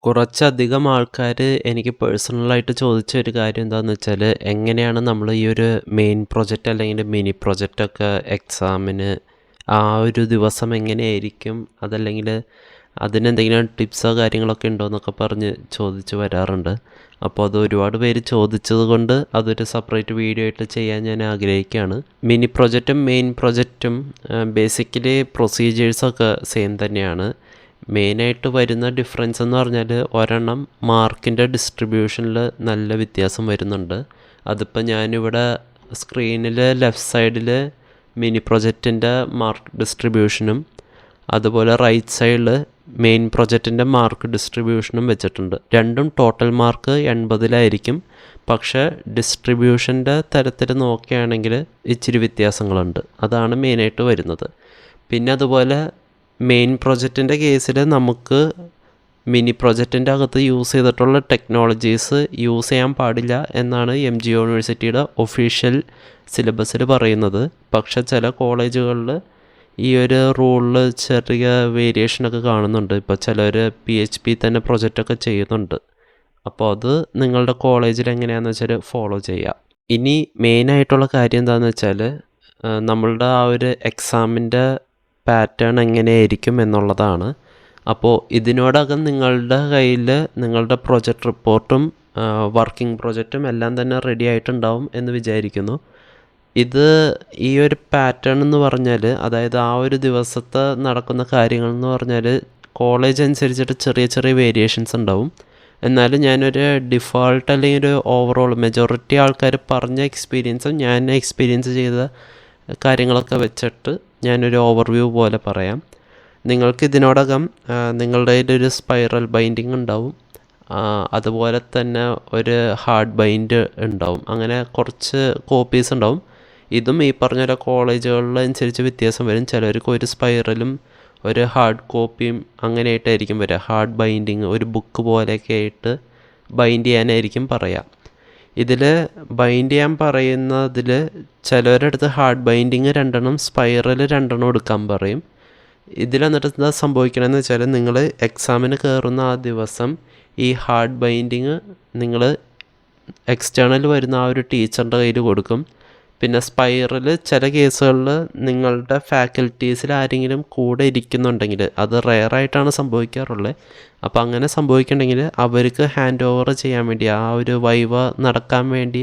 കുറച്ചധികം ആൾക്കാര് എനിക്ക് പേഴ്സണലായിട്ട് ചോദിച്ച ഒരു കാര്യം എന്താന്ന് വെച്ചാല്, എങ്ങനെയാണ് നമ്മൾ ഈ ഒരു മെയിൻ പ്രൊജക്റ്റ് അല്ലെങ്കിൽ മിനി പ്രൊജക്റ്റൊക്കെ എക്സാമിന് ആ ഒരു ദിവസം എങ്ങനെയായിരിക്കും? അതല്ലെങ്കില് അതിനെന്തെങ്കിലും ടിപ്സോ കാര്യങ്ങളൊക്കെ ഉണ്ടോന്നൊക്കെ പറഞ്ഞ് ചോദിച്ച് വരാറുണ്ട്. അപ്പോൾ അത് ഒരുപാട് പേര് ചോദിച്ചത് കൊണ്ട് അതൊരു സെപ്പറേറ്റ് വീഡിയോ ആയിട്ട് ചെയ്യാൻ ഞാൻ ആഗ്രഹിക്കുകയാണ്. മിനി പ്രൊജക്റ്റും മെയിൻ പ്രൊജക്റ്റും ബേസിക്കലി പ്രൊസീജിയേഴ്സൊക്കെ സെയിം തന്നെയാണ്. മെയിനായിട്ട് വരുന്ന ഡിഫറൻസ് എന്ന് പറഞ്ഞാൽ ഒരെണ്ണം മാർക്കിൻ്റെ ഡിസ്ട്രിബ്യൂഷനിൽ നല്ല വ്യത്യാസം വരുന്നുണ്ട്. അതിപ്പോൾ ഞാനിവിടെ സ്ക്രീനിൽ ലെഫ്റ്റ് സൈഡിൽ മിനി പ്രൊജക്റ്റിൻ്റെ മാർക്ക് ഡിസ്ട്രിബ്യൂഷനും അതുപോലെ റൈറ്റ് സൈഡിൽ മെയിൻ പ്രൊജക്റ്റിൻ്റെ മാർക്ക് ഡിസ്ട്രിബ്യൂഷനും വെച്ചിട്ടുണ്ട്. രണ്ടും ടോട്ടൽ മാർക്ക് 80-ലായിരിക്കും. പക്ഷേ ഡിസ്ട്രിബ്യൂഷൻ്റെ തരത്തിൽ നോക്കുകയാണെങ്കിൽ ഇച്ചിരി വ്യത്യാസങ്ങളുണ്ട്. അതാണ് മെയിനായിട്ട് വരുന്നത്. പിന്നെ അതുപോലെ മെയിൻ പ്രൊജക്റ്റിൻ്റെ കേസിൽ നമുക്ക് മിനി പ്രൊജക്റ്റിൻ്റെ അകത്ത് യൂസ് ചെയ്തിട്ടുള്ള ടെക്നോളജീസ് യൂസ് ചെയ്യാൻ പാടില്ല എന്നാണ് MG യൂണിവേഴ്സിറ്റിയുടെ ഒഫീഷ്യൽ സിലബസിൽ പറയുന്നത്. പക്ഷെ ചില കോളേജുകളിൽ ഈ ഒരു റൂളിൽ ചെറിയ വേരിയേഷനൊക്കെ കാണുന്നുണ്ട്. ഇപ്പോൾ ചിലർ PHP തന്നെ പ്രൊജക്റ്റൊക്കെ ചെയ്യുന്നുണ്ട്. അപ്പോൾ അത് നിങ്ങളുടെ കോളേജിൽ എങ്ങനെയാണെന്ന് വെച്ചാൽ ഫോളോ ചെയ്യുക. ഇനി മെയിനായിട്ടുള്ള കാര്യം എന്താണെന്ന് വെച്ചാൽ നമ്മളുടെ ആ ഒരു എക്സാമിൻ്റെ പാറ്റേൺ എങ്ങനെയായിരിക്കും എന്നുള്ളതാണ്. അപ്പോൾ ഇതിനോടകം നിങ്ങളുടെ കയ്യിൽ നിങ്ങളുടെ പ്രൊജക്റ്റ് റിപ്പോർട്ടും വർക്കിംഗ് പ്രൊജക്റ്റും എല്ലാം തന്നെ റെഡി ആയിട്ടുണ്ടാവും എന്ന് വിചാരിക്കുന്നു. ഇത് ഈ ഒരു പാറ്റേൺ എന്ന് പറഞ്ഞാൽ, അതായത് ആ ഒരു ദിവസത്തെ നടക്കുന്ന കാര്യങ്ങൾ എന്ന് പറഞ്ഞാൽ കോളേജ് അനുസരിച്ചിട്ട് ചെറിയ ചെറിയ വേരിയേഷൻസ് ഉണ്ടാവും. എന്നാലും ഞാനൊരു ഡിഫോൾട്ട് അല്ലെങ്കിൽ ഒരു ഓവറോൾ മെജോറിറ്റി ആൾക്കാർ പറഞ്ഞ എക്സ്പീരിയൻസും ഞാൻ എക്സ്പീരിയൻസ് ചെയ്ത കാര്യങ്ങളൊക്കെ വെച്ചിട്ട് ഞാനൊരു ഓവർവ്യൂ പോലെ പറയാം. നിങ്ങൾക്ക് ഇതിനോടകം നിങ്ങളുടെ കയ്യിലൊരു സ്പൈറൽ ബൈൻഡിങ് ഉണ്ടാവും. അതുപോലെ തന്നെ ഒരു ഹാർഡ് ബൈൻഡ് ഉണ്ടാവും. അങ്ങനെ കുറച്ച് കോപ്പീസ് ഉണ്ടാവും. ഇതും ഈ പറഞ്ഞ കോളേജുകളിലനുസരിച്ച് വ്യത്യാസം വരും. ചിലർക്ക് ഒരു സ്പൈറലും ഒരു ഹാർഡ് കോപ്പിയും അങ്ങനെയായിട്ടായിരിക്കും വരിക. ഹാർഡ് ബൈൻഡിങ് ഒരു ബുക്ക് പോലെയൊക്കെ ആയിട്ട് ബൈൻഡ് ചെയ്യാനായിരിക്കും പറയുക. ഇതിൽ ബൈൻഡ് ചെയ്യാൻ പറയുന്നതിൽ ചിലവരുടെ അടുത്ത് ഹാർഡ് ബൈൻഡിങ് 2 സ്പൈറൽ 2 എടുക്കാൻ പറയും. ഇതിലെന്നിട്ട് എന്താ സംഭവിക്കണമെന്ന് വെച്ചാൽ, നിങ്ങൾ എക്സാമിന് കയറുന്ന ആ ദിവസം ഈ ഹാർഡ് ബൈൻഡിങ് നിങ്ങൾ എക്സ്റ്റേണൽ വരുന്ന ആ ഒരു ടീച്ചറിൻ്റെ കയ്യിൽ കൊടുക്കും. പിന്നെ സ്പൈറൽ ചില കേസുകളിൽ നിങ്ങളുടെ ഫാക്കൽറ്റീസിൽ ആരെങ്കിലും കൂടെ ഇരിക്കുന്നുണ്ടെങ്കിൽ, അത് റെയറായിട്ടാണ് സംഭവിക്കാറുള്ളത്. അപ്പോൾ അങ്ങനെ സംഭവിക്കുന്നുണ്ടെങ്കിൽ അവർക്ക് ഹാൻഡ് ഓവർ ചെയ്യാൻ വേണ്ടി, ആ ഒരു വൈവ നടക്കാൻ വേണ്ടി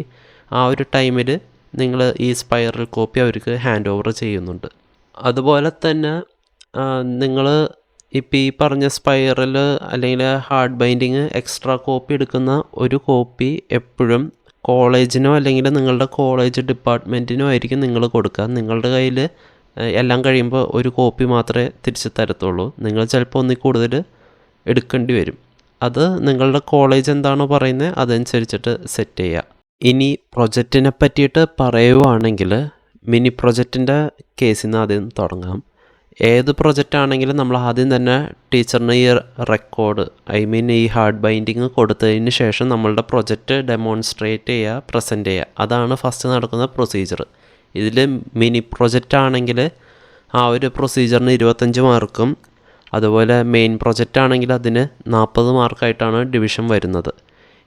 ആ ഒരു ടൈമിൽ നിങ്ങൾ ഈ സ്പൈറൽ കോപ്പി അവർക്ക് ഹാൻഡ് ഓവർ ചെയ്യുന്നുണ്ട്. അതുപോലെ തന്നെ നിങ്ങൾ ഇപ്പോൾ ഈ പറഞ്ഞ സ്പൈറൽ അല്ലെങ്കിൽ ഹാർഡ് ബൈൻഡിങ് എക്സ്ട്രാ കോപ്പി എടുക്കുന്ന ഒരു കോപ്പി എപ്പോഴും കോളേജിനോ അല്ലെങ്കിൽ നിങ്ങളുടെ കോളേജ് ഡിപ്പാർട്ട്മെൻറ്റിനോ ആയിരിക്കും നിങ്ങൾ കൊടുക്കുക. നിങ്ങളുടെ കയ്യിൽ എല്ലാം കഴിയുമ്പോൾ ഒരു കോപ്പി മാത്രമേ തിരിച്ച് തരത്തുള്ളൂ. നിങ്ങൾ ചിലപ്പോൾ ഒന്നിൽ കൂടുതൽ എടുക്കേണ്ടി വരും. അത് നിങ്ങളുടെ കോളേജ് എന്താണോ പറയുന്നത് അതനുസരിച്ചിട്ട് സെറ്റ് ചെയ്യുക. ഇനി പ്രൊജക്റ്റിനെ പറ്റിയിട്ട് പറയുവാണെങ്കിൽ മിനി പ്രൊജക്റ്റിൻ്റെ കേസിൽ നിന്ന് ആദ്യം തുടങ്ങാം. ഏത് പ്രൊജക്റ്റ് ആണെങ്കിലും നമ്മൾ ആദ്യം തന്നെ ടീച്ചറിന് ഈ റെക്കോർഡ്, ഈ ഹാർഡ് ബൈൻഡിങ് കൊടുത്തതിന് ശേഷം നമ്മളുടെ പ്രൊജക്റ്റ് ഡെമോൺസ്ട്രേറ്റ് ചെയ്യുക, പ്രസൻറ്റ് ചെയ്യുക. അതാണ് ഫസ്റ്റ് നടക്കുന്ന പ്രൊസീജിയർ. ഇതിൽ മിനി പ്രൊജക്റ്റ് ആണെങ്കിൽ ആ ഒരു പ്രൊസീജിയറിന് 25 മാർക്കും അതുപോലെ മെയിൻ പ്രൊജക്റ്റ് ആണെങ്കിൽ അതിന് 40 മാർക്കായിട്ടാണ് ഡിവിഷൻ വരുന്നത്.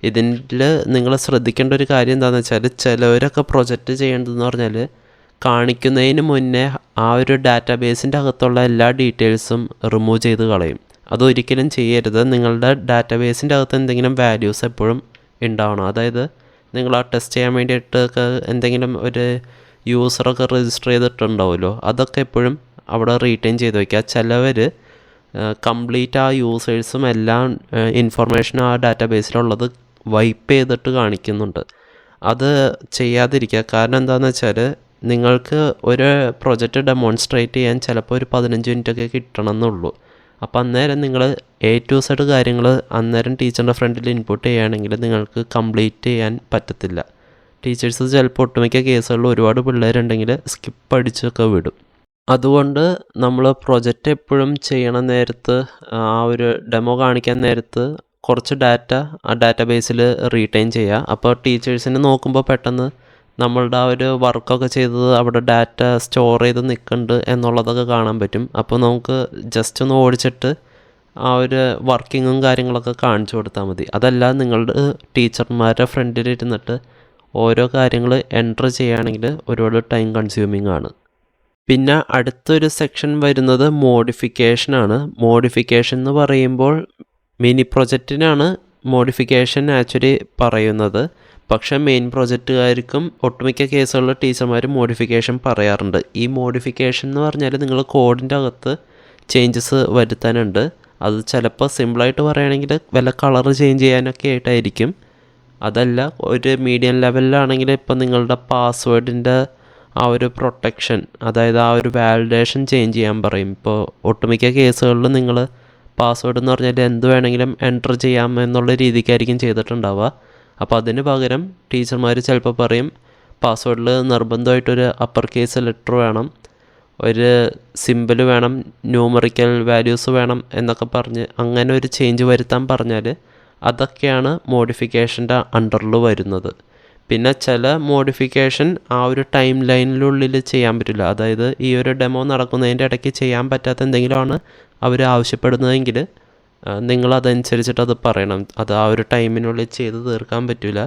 ഇതിൽ നിങ്ങൾ ശ്രദ്ധിക്കേണ്ട ഒരു കാര്യം എന്താണെന്ന് വെച്ചാൽ, ചിലവരൊക്കെ പ്രൊജക്റ്റ് ചെയ്യേണ്ടതെന്ന് പറഞ്ഞാൽ കാണിക്കുന്നതിന് മുന്നേ ആ ഒരു ഡാറ്റാബേസിൻ്റെ അകത്തുള്ള എല്ലാ ഡീറ്റെയിൽസും റിമൂവ് ചെയ്ത് കളയും. അതൊരിക്കലും ചെയ്യരുത്. നിങ്ങളുടെ ഡാറ്റാബേസിൻ്റെ അകത്ത് എന്തെങ്കിലും വാല്യൂസ് എപ്പോഴും ഉണ്ടാവണം. അതായത് നിങ്ങൾ ആ ടെസ്റ്റ് ചെയ്യാൻ വേണ്ടിയിട്ടൊക്കെ എന്തെങ്കിലും ഒരു യൂസറൊക്കെ രജിസ്റ്റർ ചെയ്തിട്ടുണ്ടാവുമല്ലോ, അതൊക്കെ എപ്പോഴും അവിടെ റീറ്റെയിൻ ചെയ്ത് വയ്ക്കുക. ചിലവർ കംപ്ലീറ്റ് ആ യൂസേഴ്സും എല്ലാം ഇൻഫർമേഷൻ ആ ഡാറ്റാബേസിലുള്ളത് വൈപ്പ് ചെയ്തിട്ട് കാണിക്കുന്നുണ്ട്. അത് ചെയ്യാതിരിക്കുക. കാരണം എന്താണെന്ന് വെച്ചാൽ, നിങ്ങൾക്ക് ഒരു പ്രൊജക്റ്റ് ഡെമോൺസ്ട്രേറ്റ് ചെയ്യാൻ ചിലപ്പോൾ ഒരു 15 മിനിറ്റൊക്കെ കിട്ടണമെന്നുള്ളൂ. അപ്പോൾ അന്നേരം നിങ്ങൾ A to Z കാര്യങ്ങൾ അന്നേരം ടീച്ചറിൻ്റെ ഫ്രണ്ടിൽ ഇൻപുട്ട് ചെയ്യുകയാണെങ്കിൽ നിങ്ങൾക്ക് കംപ്ലീറ്റ് ചെയ്യാൻ പറ്റത്തില്ല. ടീച്ചേഴ്സ് ചിലപ്പോൾ ഒട്ടുമിക്ക കേസുകളിൽ ഒരുപാട് പിള്ളേരുണ്ടെങ്കിൽ സ്കിപ്പ് അടിച്ചൊക്കെ വിടും. അതുകൊണ്ട് നമ്മൾ പ്രൊജക്റ്റ് എപ്പോഴും ചെയ്യണ നേരത്ത്, ആ ഒരു ഡെമോ കാണിക്കാൻ നേരത്ത് കുറച്ച് ഡാറ്റ ആ ഡാറ്റാബേസിൽ റീറ്റെയിൻ ചെയ്യുക. അപ്പോൾ ടീച്ചേഴ്സിന് നോക്കുമ്പോൾ പെട്ടെന്ന് നമ്മളുടെ ആ ഒരു വർക്കൊക്കെ ചെയ്തത് അവിടെ ഡാറ്റ സ്റ്റോർ ചെയ്ത് നിൽക്കുന്നുണ്ട് എന്നുള്ളതൊക്കെ കാണാൻ പറ്റും. അപ്പോൾ നമുക്ക് ജസ്റ്റ് ഒന്ന് ഓടിച്ചിട്ട് ആ ഒരു വർക്കിങ്ങും കാര്യങ്ങളൊക്കെ കാണിച്ചു കൊടുത്താൽ മതി. അതല്ല നിങ്ങളുടെ ടീച്ചർമാരുടെ ഫ്രണ്ടിലിരുന്നിട്ട് ഓരോ കാര്യങ്ങൾ എൻറ്റർ ചെയ്യുകയാണെങ്കിൽ ഒരുപാട് ടൈം കൺസ്യൂമിങ് ആണ്. പിന്നെ അടുത്തൊരു സെക്ഷൻ വരുന്നത് മോഡിഫിക്കേഷനാണ്. മോഡിഫിക്കേഷൻ എന്ന് പറയുമ്പോൾ മിനി പ്രൊജക്റ്റിനാണ് മോഡിഫിക്കേഷൻ ആക്ച്വലി പറയുന്നത്. പക്ഷേ മെയിൻ പ്രൊജക്റ്റുകാർക്കും ഒട്ടുമിക്ക കേസുകളിൽ ടീച്ചർമാർ മോഡിഫിക്കേഷൻ പറയാറുണ്ട്. ഈ മോഡിഫിക്കേഷൻ എന്ന് പറഞ്ഞാൽ നിങ്ങൾ കോഡിൻ്റെ അകത്ത് ചേഞ്ചസ് വരുത്താനുണ്ട്. അത് ചിലപ്പോൾ സിമ്പിളായിട്ട് പറയുകയാണെങ്കിൽ വല്ല കളർ ചേഞ്ച് ചെയ്യാനൊക്കെ ആയിട്ടായിരിക്കും. അതല്ല ഒരു മീഡിയം ലെവലിലാണെങ്കിൽ ഇപ്പോൾ നിങ്ങളുടെ പാസ്വേഡിൻ്റെ ആ ഒരു പ്രൊട്ടക്ഷൻ, അതായത് ആ ഒരു വാലിഡേഷൻ ചേഞ്ച് ചെയ്യാൻ പറയും. ഇപ്പോൾ ഒട്ടുമിക്ക കേസുകളിൽ നിങ്ങൾ പാസ്വേഡ് എന്ന് പറഞ്ഞാൽ എന്ത് വേണമെങ്കിലും എൻറ്റർ ചെയ്യാം എന്നുള്ള രീതിക്കായിരിക്കും ചെയ്തിട്ടുണ്ടാവുക. അപ്പോൾ അതിന് പകരം ടീച്ചർമാർ ചിലപ്പോൾ പറയും പാസ്വേഡിൽ നിർബന്ധമായിട്ടൊരു അപ്പർ കേസ് ലെറ്റർ വേണം, ഒരു സിമ്പിൾ വേണം, ന്യൂമറിക്കൽ വാല്യൂസ് വേണം എന്നൊക്കെ പറഞ്ഞ് അങ്ങനെ ഒരു ചേഞ്ച് വരുത്താൻ പറഞ്ഞാൽ അതൊക്കെയാണ് മോഡിഫിക്കേഷൻ്റെ അണ്ടറിൽ വരുന്നത്. പിന്നെ ചില മോഡിഫിക്കേഷൻ ആ ഒരു ടൈം ലൈനിനുള്ളിൽ ചെയ്യാൻ പറ്റില്ല. അതായത് ഈ ഒരു ഡെമോ നടക്കുന്നതിൻ്റെ ഇടയ്ക്ക് ചെയ്യാൻ പറ്റാത്ത എന്തെങ്കിലുമാണ് അവർ ആവശ്യപ്പെടുന്നതെങ്കിൽ നിങ്ങളതനുസരിച്ചിട്ട് അത് പറയണം. അത് ആ ഒരു ടൈമിനുള്ളിൽ ചെയ്ത് തീർക്കാൻ പറ്റില്ല.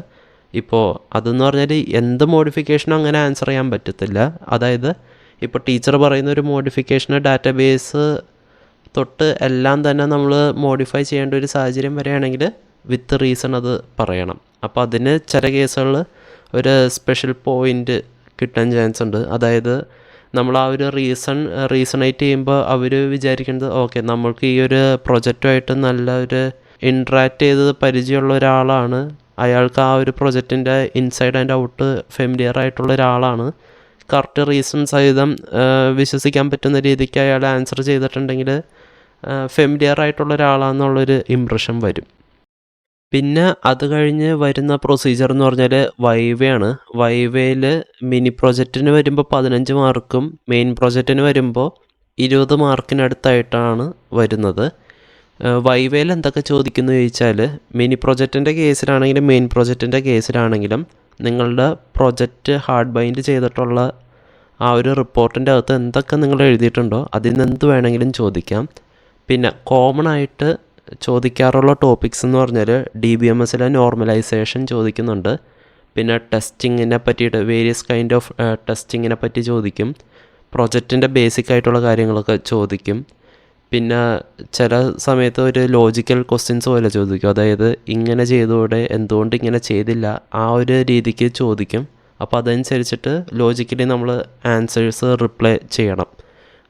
ഇപ്പോൾ അതെന്ന് പറഞ്ഞാൽ എന്ത് മോഡിഫിക്കേഷനും അങ്ങനെ ആൻസർ ചെയ്യാൻ പറ്റത്തില്ല. അതായത് ഇപ്പോൾ ടീച്ചർ പറയുന്ന ഒരു മോഡിഫിക്കേഷന് ഡാറ്റാബേസ് തൊട്ട് എല്ലാം തന്നെ നമ്മൾ മോഡിഫൈ ചെയ്യേണ്ട ഒരു സാഹചര്യം വരികയാണെങ്കിൽ വിത്ത് റീസൺ അത് പറയണം. അപ്പോൾ അതിന് ചില കേസുകളിൽ ഒരു സ്പെഷ്യൽ പോയിൻ്റ് കിട്ടാൻ ചാൻസ് ഉണ്ട്. അതായത് നമ്മൾ ആ ഒരു റീസണേറ്റ് ചെയ്യുമ്പോൾ അവർ വിചാരിക്കുന്നത് ഓക്കെ നമ്മൾക്ക് ഈ ഒരു പ്രൊജക്റ്റുമായിട്ട് നല്ല ഒരു ഇൻട്രാക്ട് ചെയ്ത് പരിചയമുള്ള ഒരാളാണ്, അയാൾക്ക് ആ ഒരു പ്രൊജക്റ്റിൻ്റെ ഇൻസൈഡ് ആൻഡ് ഔട്ട് ഫെമിലിയർ ആയിട്ടുള്ള ഒരാളാണ്, കറക്റ്റ് റീസൺ സഹിതം വിശ്വസിക്കാൻ പറ്റുന്ന രീതിക്ക് അയാൾ ആൻസർ ചെയ്തിട്ടുണ്ടെങ്കിൽ ഫെമിലിയർ ആയിട്ടുള്ള ഒരാളാണെന്നുള്ളൊരു ഇംപ്രഷൻ വരും. പിന്നെ അത് കഴിഞ്ഞ് വരുന്ന പ്രൊസീജിയർ എന്ന് പറഞ്ഞാൽ വൈവയാണ്. വൈവയിൽ മിനി പ്രൊജക്റ്റിന് വരുമ്പോൾ 15 മാർക്കും മെയിൻ പ്രൊജക്റ്റിന് വരുമ്പോൾ 20 മാർക്കിനടുത്തായിട്ടാണ് വരുന്നത്. വൈവയിൽ എന്തൊക്കെ ചോദിക്കുന്നു ചോദിച്ചാൽ മിനി പ്രൊജക്റ്റിൻ്റെ കേസിലാണെങ്കിലും മെയിൻ പ്രൊജക്റ്റിൻ്റെ കേസിലാണെങ്കിലും നിങ്ങളുടെ പ്രൊജക്റ്റ് ഹാർഡ് ബൈൻഡ് ചെയ്തിട്ടുള്ള ആ ഒരു റിപ്പോർട്ടിൻ്റെ അകത്ത് എന്തൊക്കെ നിങ്ങൾ എഴുതിയിട്ടുണ്ടോ അതിൽ നിന്ന് എന്ത് വേണമെങ്കിലും ചോദിക്കാം. പിന്നെ കോമൺ ആയിട്ട് ചോദിക്കാറുള്ള ടോപ്പിക്സ് എന്ന് പറഞ്ഞാൽ DBMSലെ നോർമലൈസേഷൻ ചോദിക്കുന്നുണ്ട്. പിന്നെ ടെസ്റ്റിങ്ങിനെ പറ്റിയിട്ട് വേരിയസ് കൈൻഡ് ഓഫ് ടെസ്റ്റിങ്ങിനെ പറ്റി ചോദിക്കും. പ്രൊജക്റ്റിൻ്റെ ബേസിക് ആയിട്ടുള്ള കാര്യങ്ങളൊക്കെ ചോദിക്കും. പിന്നെ ചില സമയത്ത് ഒരു ലോജിക്കൽ ക്വസ്റ്റ്യൻസ് പോലെ ചോദിക്കും. അതായത് ഇങ്ങനെ ചെയ്തോടെ എന്തുകൊണ്ട് ഇങ്ങനെ ചെയ്തില്ല ആ ഒരു രീതിക്ക് ചോദിക്കും. അപ്പോൾ അതനുസരിച്ചിട്ട് ലോജിക്കലി നമ്മൾ ആൻസേഴ്സ് റിപ്ലൈ ചെയ്യണം.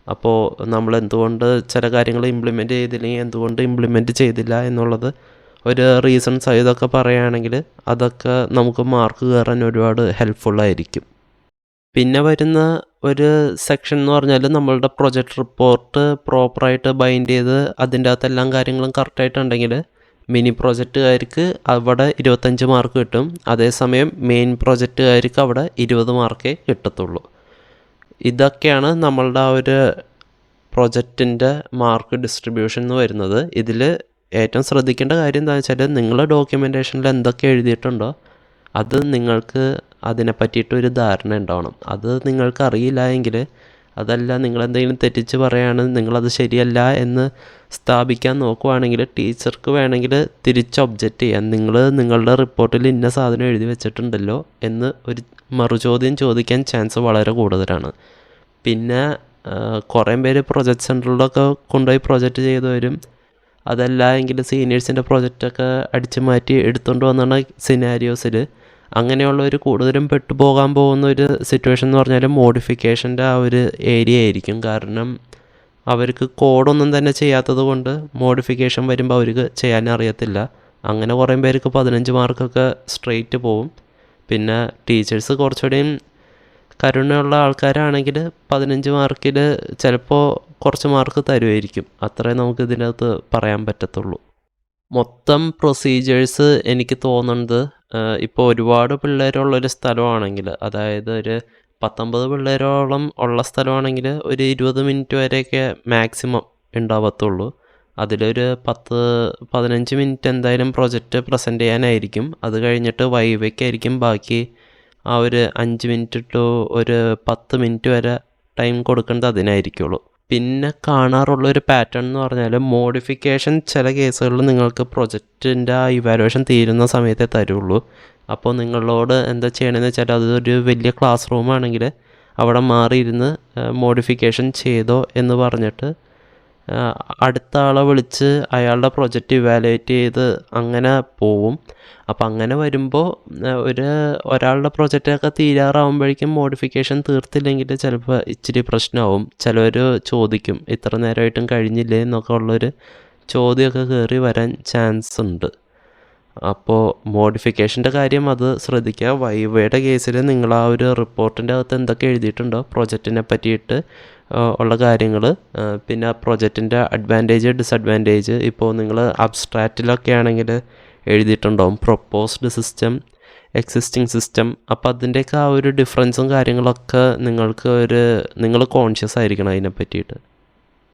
അപ്പോൾ നമ്മൾ എന്തുകൊണ്ട് ചില കാര്യങ്ങൾ ഇംപ്ലിമെൻറ്റ് ചെയ്തില്ലെങ്കിൽ എന്തുകൊണ്ട് ഇംപ്ലിമെൻറ്റ് ചെയ്തില്ല എന്നുള്ളത് ഒരു റീസൺ സഹിതമൊക്കെ പറയുകയാണെങ്കിൽ അതൊക്കെ നമുക്ക് മാർക്ക് കയറാൻ ഒരുപാട് ഹെൽപ്ഫുള്ളായിരിക്കും. പിന്നെ വരുന്ന ഒരു സെക്ഷൻ എന്ന് പറഞ്ഞാൽ നമ്മളുടെ പ്രൊജക്റ്റ് റിപ്പോർട്ട് പ്രോപ്പറായിട്ട് ബൈൻഡ് ചെയ്ത് അതിൻ്റെ അകത്ത് എല്ലാ കാര്യങ്ങളും കറക്റ്റായിട്ടുണ്ടെങ്കിൽ മിനി പ്രൊജക്റ്റുകാർക്ക് അവിടെ 25 മാർക്ക് കിട്ടും. അതേസമയം മെയിൻ പ്രൊജക്റ്റുകാർക്ക് അവിടെ 20 മാർക്കേ കിട്ടത്തുള്ളൂ. ഇതൊക്കെയാണ് നമ്മളുടെ ആ ഒരു പ്രൊജക്റ്റിൻ്റെ മാർക്ക് ഡിസ്ട്രിബ്യൂഷൻ എന്ന് വരുന്നത്. ഇതിൽ ഏറ്റവും ശ്രദ്ധിക്കേണ്ട കാര്യം എന്താണെന്ന് വെച്ചാൽ നിങ്ങൾ ഡോക്യുമെൻറ്റേഷനിൽ എന്തൊക്കെ എഴുതിയിട്ടുണ്ടോ അത് നിങ്ങൾക്ക് അതിനെ പറ്റിയിട്ടൊരു ധാരണ ഉണ്ടാവണം. അത് നിങ്ങൾക്ക് അറിയില്ല എങ്കിൽ, അതല്ല നിങ്ങളെന്തെങ്കിലും തെറ്റിച്ച് പറയുകയാണ് നിങ്ങളത് ശരിയല്ല എന്ന് സ്ഥാപിക്കാൻ നോക്കുവാണെങ്കിൽ ടീച്ചർക്ക് വേണമെങ്കിൽ തിരിച്ച് ഒബ്ജക്റ്റ് ചെയ്യാം. നിങ്ങളുടെ റിപ്പോർട്ടിൽ ഇന്ന സാധനം എഴുതി വെച്ചിട്ടുണ്ടല്ലോ എന്ന് ഒരു മറുചോദ്യം ചോദിക്കാൻ ചാൻസ് വളരെ കൂടുതലാണ്. പിന്നെ കുറേ പേര് പ്രൊജക്റ്റ് സെൻറ്ററിലൊക്കെ കൊണ്ടുപോയി പ്രൊജക്റ്റ് ചെയ്ത് വരും. അതല്ല എങ്കിൽ സീനിയേഴ്സിൻ്റെ പ്രൊജക്റ്റൊക്കെ അടിച്ചു മാറ്റി എടുത്തുകൊണ്ട് വന്നാണ് സിനാരിയോസിൽ. അങ്ങനെയുള്ളവർ കൂടുതലും പെട്ടുപോകാൻ പോകുന്ന ഒരു സിറ്റുവേഷൻ എന്ന് പറഞ്ഞാൽ മോഡിഫിക്കേഷൻ്റെ ആ ഒരു ഏരിയ ആയിരിക്കും. കാരണം അവർക്ക് കോഡൊന്നും തന്നെ ചെയ്യാത്തത് കൊണ്ട് മോഡിഫിക്കേഷൻ വരുമ്പോൾ അവർക്ക് ചെയ്യാൻ അറിയത്തില്ല. അങ്ങനെ കുറേ പേർക്ക് 15 മാർക്കൊക്കെ സ്ട്രെയിറ്റ് പോവും. പിന്നെ ടീച്ചേഴ്സ് കുറച്ചുകൂടിയും കരുണയുള്ള ആൾക്കാരാണെങ്കിൽ 15 മാർക്കിൽ ചിലപ്പോൾ കുറച്ച് മാർക്ക് തരുമായിരിക്കും. അത്രേ നമുക്ക് ഇതിനകത്ത് പറയാൻ പറ്റത്തുള്ളൂ. മൊത്തം പ്രൊസീജിയേഴ്സ് എനിക്ക് തോന്നുന്നത് ഇപ്പോൾ ഒരുപാട് പിള്ളേരുള്ളൊരു സ്ഥലമാണെങ്കിൽ, അതായത് ഒരു 19 പിള്ളേരോളം ഉള്ള സ്ഥലമാണെങ്കിൽ ഒരു 20 മിനിറ്റ് വരെയൊക്കെ മാക്സിമം ഉണ്ടാവത്തുള്ളൂ. അതിലൊരു 10-15 മിനിറ്റ് എന്തായാലും പ്രൊജക്റ്റ് പ്രസൻറ്റ് ചെയ്യാനായിരിക്കും. അത് കഴിഞ്ഞിട്ട് വൈവയ്ക്കായിരിക്കും ബാക്കി ആ ഒരു 5 മിനിറ്റ് ടു ഒരു 10 മിനിറ്റ് വരെ ടൈം കൊടുക്കേണ്ടത് അതിനായിരിക്കുള്ളൂ. പിന്നെ കാണാറുള്ളൊരു പാറ്റേൺ എന്ന് പറഞ്ഞാൽ മോഡിഫിക്കേഷൻ ചില കേസുകളിൽ നിങ്ങൾക്ക് പ്രൊജക്റ്റിൻ്റെ ആ ഇവാലുവേഷൻ തീരുന്ന സമയത്തേ തരുള്ളൂ. അപ്പോൾ നിങ്ങളോട് എന്താ ചെയ്യണമെന്ന് വെച്ചാൽ അതൊരു വലിയ ക്ലാസ് റൂമാണെങ്കിൽ അവിടെ മാറിയിരുന്ന് മോഡിഫിക്കേഷൻ ചെയ്തോ എന്ന് പറഞ്ഞിട്ട് അടുത്ത ആളെ വിളിച്ച് അയാളുടെ പ്രൊജക്റ്റ് ഇവാലുവേറ്റ് ചെയ്ത് അങ്ങനെ പോവും. അപ്പം അങ്ങനെ വരുമ്പോൾ ഒരാളുടെ പ്രൊജക്റ്റൊക്കെ തീരാറാവുമ്പോഴേക്കും മോഡിഫിക്കേഷൻ തീർത്തില്ലെങ്കിൽ ചിലപ്പോൾ ഇച്ചിരി പ്രശ്നമാവും. ചിലവർ ചോദിക്കും ഇത്ര നേരമായിട്ടും കഴിഞ്ഞില്ലേ എന്നൊക്കെ ഉള്ളൊരു ചോദ്യമൊക്കെ കയറി വരാൻ ചാൻസ് ഉണ്ട്. അപ്പോൾ മോഡിഫിക്കേഷൻ്റെ കാര്യം അത് ശ്രദ്ധിക്കുക. വൈവയുടെ കേസിൽ നിങ്ങൾ ആ ഒരു റിപ്പോർട്ടിൻ്റെ അകത്ത് എന്തൊക്കെ എഴുതിയിട്ടുണ്ടോ പ്രൊജക്റ്റിനെ പറ്റിയിട്ട് ഉള്ള കാര്യങ്ങൾ, പിന്നെ പ്രൊജക്റ്റിൻ്റെ അഡ്വാൻറ്റേജ് ഡിസഡ്വാൻറ്റേജ്, ഇപ്പോൾ നിങ്ങൾ അബ്സ്ട്രാക്റ്റിലൊക്കെ ആണെങ്കിൽ എഴുതിയിട്ടുണ്ടാവും പ്രൊപ്പോസ്ഡ് സിസ്റ്റം, എക്സിസ്റ്റിംഗ് സിസ്റ്റം. അപ്പോൾ അതിൻ്റെയൊക്കെ ആ ഒരു ഡിഫറൻസും കാര്യങ്ങളൊക്കെ നിങ്ങൾ കോൺഷ്യസ് ആയിരിക്കണം അതിനെ പറ്റിയിട്ട്.